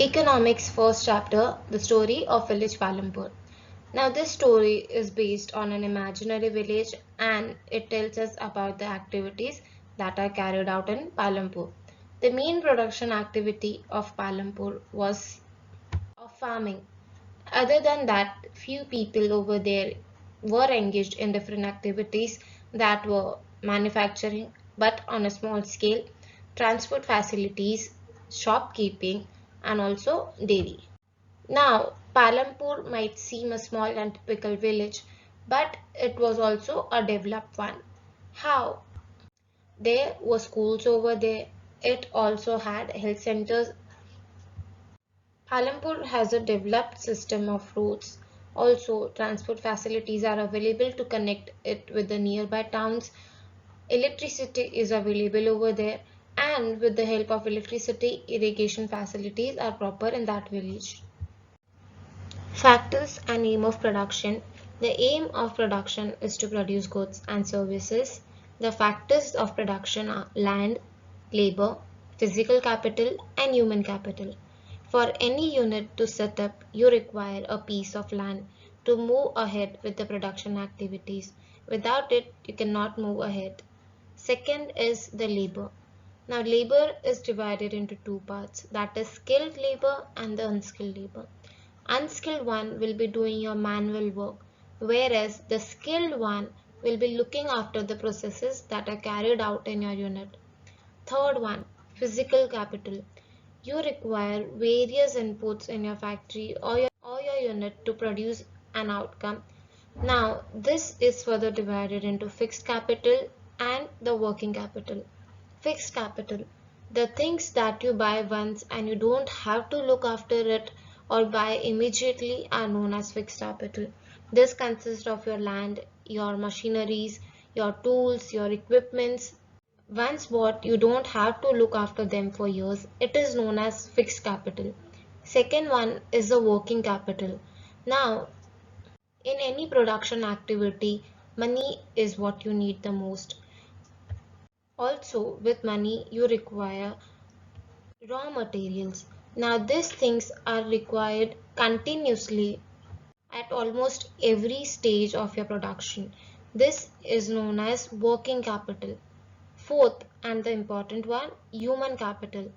Economics first chapter, the story of village Palampur. Now this story is based on an imaginary village and it tells us about the activities that are carried out in Palampur. The main production activity of Palampur was of farming. Other than that, few people over there were engaged in different activities that were manufacturing, but on a small scale, transport facilities, shopkeeping, and also dairy. Now, Palampur might seem a small and typical village, but it was also a developed one. How? There were schools over there. It also had health centers. Palampur has a developed system of roads. Also, transport facilities are available to connect it with the nearby towns. Electricity is available over there, and with the help of electricity, irrigation facilities are proper in that village. Factors and aim of production. The aim of production is to produce goods and services. The factors of production are land, labor, physical capital, and human capital. For any unit to set up, you require a piece of land to move ahead with the production activities. Without it, you cannot move ahead. Second is the labor. Now, labor is divided into two parts, that is skilled labor and the unskilled labor. Unskilled one will be doing your manual work, whereas the skilled one will be looking after the processes that are carried out in your unit. Third one, physical capital. You require various inputs in your factory or your unit to produce an outcome. Now, this is further divided into fixed capital and the working capital. Fixed capital, the things that you buy once and you don't have to look after it or buy immediately are known as fixed capital. This consists of your land, your machineries, your tools, your equipments. Once bought, you don't have to look after them for years. It is known as fixed capital. Second one is the working capital. Now, in any production activity, money is what you need the most. Also, with money, you require raw materials. Now, these things are required continuously at almost every stage of your production. This is known as working capital. Fourth, and the important one, human capital.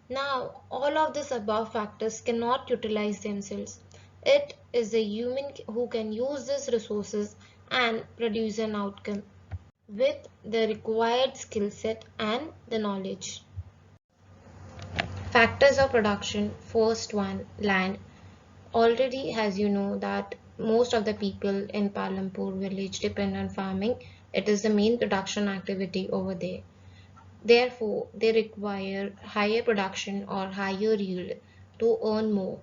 Now, all of these above factors cannot utilize themselves. It is the human who can use these resources and produce an outcome with the required skill set and the knowledge. Factors of production. First one, land. Already, as you know, that most of the people in Palampur village depend on farming. It is the main production activity over there. Therefore, they require higher production or higher yield to earn more.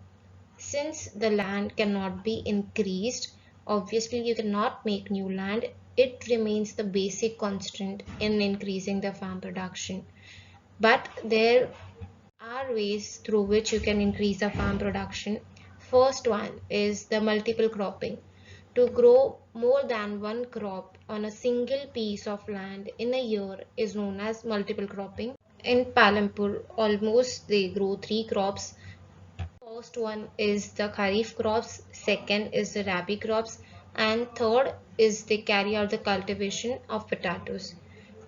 Since the land cannot be increased, obviously you cannot make new land. It remains the basic constraint in increasing the farm production. But there are ways through which you can increase the farm production. First one is the multiple cropping. To grow more than one crop on a single piece of land in a year is known as multiple cropping. In Palampur, almost they grow three crops. First one is the kharif crops, second is the rabi crops, and third is they carry out the cultivation of potatoes.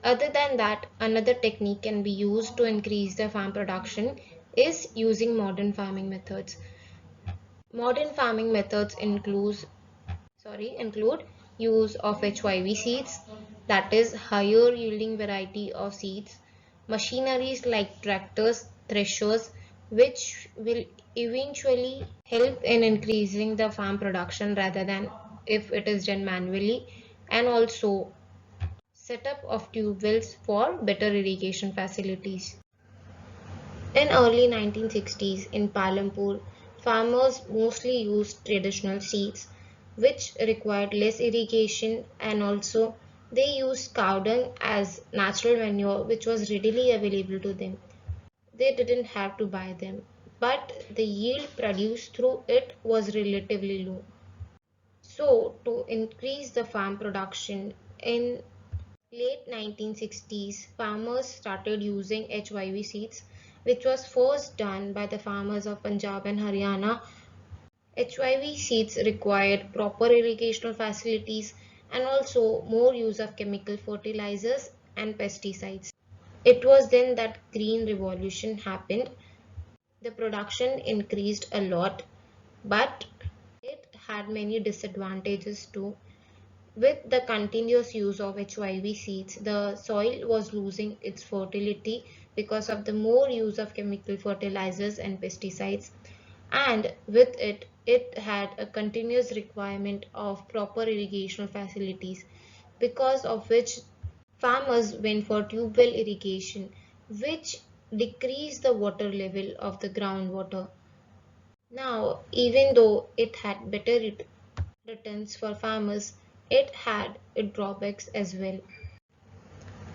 Other than that, another technique can be used to increase the farm production is using modern farming methods. Modern farming methods include use of HYV seeds, that is higher yielding variety of seeds, machineries like tractors, threshers, which will eventually help in increasing the farm production rather than if it is done manually, and also setup of tube wells for better irrigation facilities. In early 1960s in Palampur, farmers mostly used traditional seeds which required less irrigation, and also they used cow dung as natural manure which was readily available to them. They didn't have to buy them, but the yield produced through it was relatively low. So, to increase the farm production in late 1960s, farmers started using HYV seeds which was first done by the farmers of Punjab and Haryana. HYV seeds required proper irrigational facilities and also more use of chemical fertilizers and pesticides. It was then that green revolution happened. The production increased a lot, but it had many disadvantages too. With the continuous use of HYV seeds, the soil was losing its fertility because of the more use of chemical fertilizers and pesticides, and with it, it had a continuous requirement of proper irrigational facilities, because of which farmers went for tube well irrigation, which decreased the water level of the groundwater. Now, even though it had better returns for farmers, it had its drawbacks as well.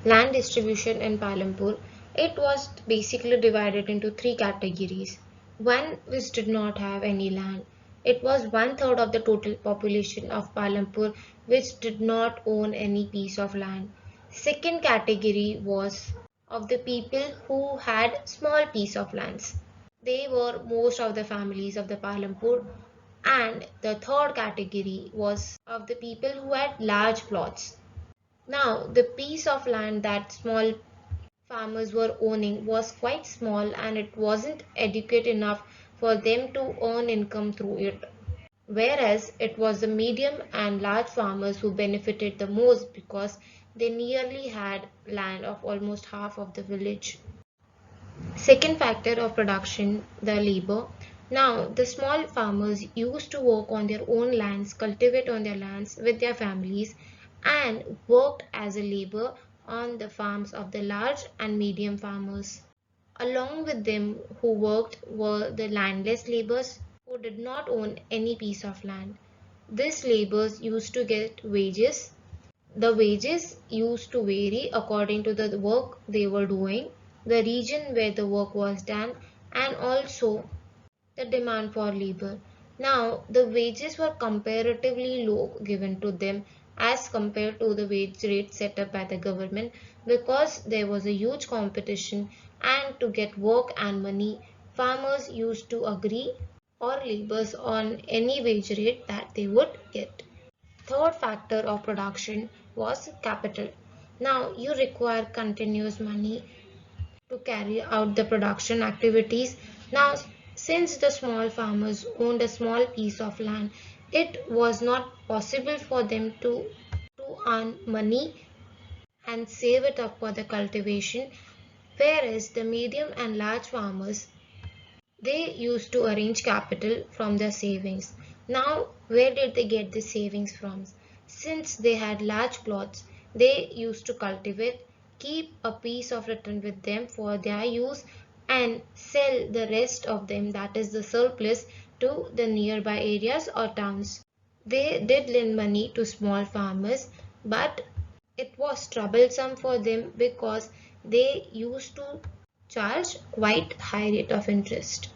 Land distribution in Palampur, it was basically divided into three categories. One which did not have any land. It was one third of the total population of Palampur which did not own any piece of land. Second category was of the people who had small piece of lands. They were most of the families of the Palampur, and the third category was of the people who had large plots. Now, the piece of land that small farmers were owning was quite small and it wasn't adequate enough for them to earn income through it. Whereas it was the medium and large farmers who benefited the most because they nearly had land of almost half of the village. Second factor of production, the labor. Now, the small farmers used to work on their own lands, cultivate on their lands with their families, and worked as a labor on the farms of the large and medium farmers. Along with them who worked were the landless laborers who did not own any piece of land. These laborers used to get wages. The wages used to vary according to the work they were doing, the region where the work was done, and also the demand for labor. Now, the wages were comparatively low given to them as compared to the wage rate set up by the government, because there was a huge competition, and to get work and money, farmers used to agree or laborers on any wage rate that they would get. Third factor of production was capital. Now you require continuous money to carry out the production activities. Now, since the small farmers owned a small piece of land, it was not possible for them to earn money and save it up for the cultivation, whereas the medium and large farmers, they used to arrange capital from their savings. Now, where did they get the savings from? Since they had large plots, they used to cultivate, keep a piece of return with them for their use, and sell the rest of them, that is the surplus, to the nearby areas or towns. They did lend money to small farmers, but it was troublesome for them because they used to charge quite high rate of interest.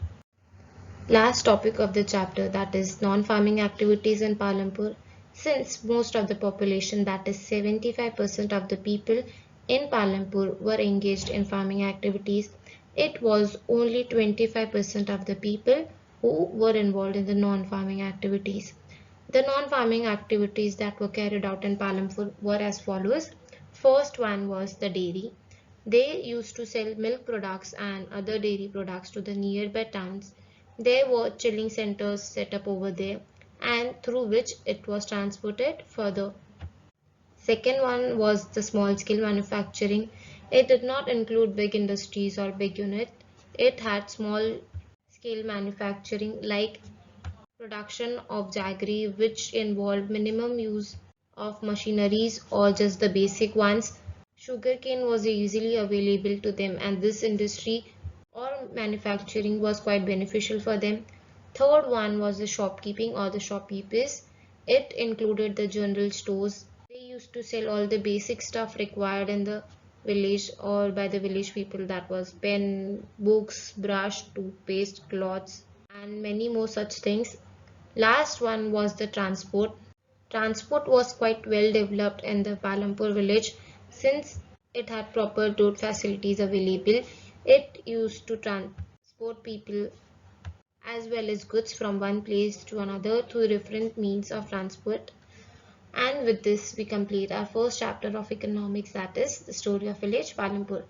Last topic of the chapter, that is non-farming activities in Palampur. Since most of the population, that is 75% of the people in Palampur, were engaged in farming activities, it was only 25% of the people who were involved in the non-farming activities. The non-farming activities that were carried out in Palampur were as follows. First one was the dairy. They used to sell milk products and other dairy products to the nearby towns. There were chilling centers set up over there, and through which it was transported further. Second one was the small scale manufacturing. It did not include big industries or big units. It had small scale manufacturing like production of jaggery, which involved minimum use of machineries or just the basic ones. Sugarcane was easily available to them, and this industry or manufacturing was quite beneficial for them. Third one was the shopkeeping or the shopkeepers. It included the general stores. They used to sell all the basic stuff required in the village or by the village people, that was pen, books, brush, toothpaste, cloths, and many more such things. Last one was the transport. Transport was quite well developed in the Palampur village since it had proper road facilities available. It used to transport people as well as goods from one place to another through different means of transport. And with this, we complete our first chapter of economics, that is the story of village Palampur.